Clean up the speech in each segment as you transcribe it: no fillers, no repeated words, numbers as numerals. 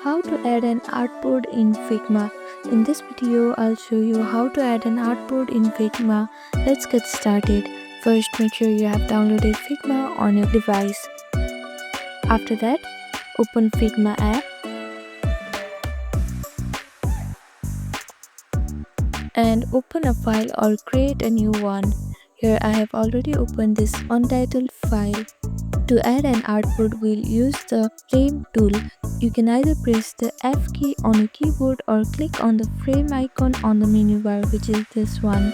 How to add an artboard in Figma. In this video, I'll show you how to add an artboard in Figma. Let's get started. First, make sure you have downloaded Figma on your device. After that, open Figma app and open a file or create a new one. Here I have already opened this untitled file. To add an artboard, we'll use the frame tool. You can either press the F key on your keyboard or click on the frame icon on the menu bar, which is this one.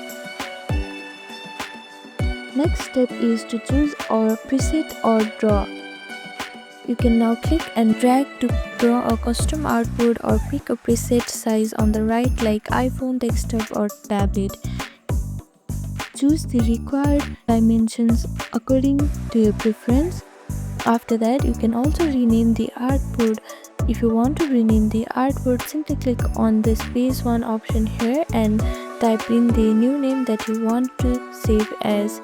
Next step is to choose our preset or draw. You can now click and drag to draw a custom artboard or pick a preset size on the right like iPhone, desktop or tablet. Choose the required dimensions according to your preference. After that, you can also rename the artboard. If you want to rename the artboard, simply click on the space 1 option here and type in the new name that you want to save as.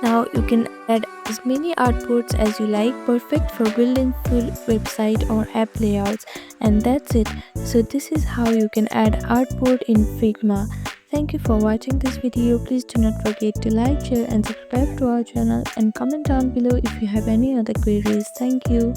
Now you can add as many artboards as you like, perfect for building full website or app layouts. And that's it. So this is how you can add artboard in Figma. Thank you for watching this video. Please do not forget to like, share and subscribe to our channel and comment down below if you have any other queries. Thank you.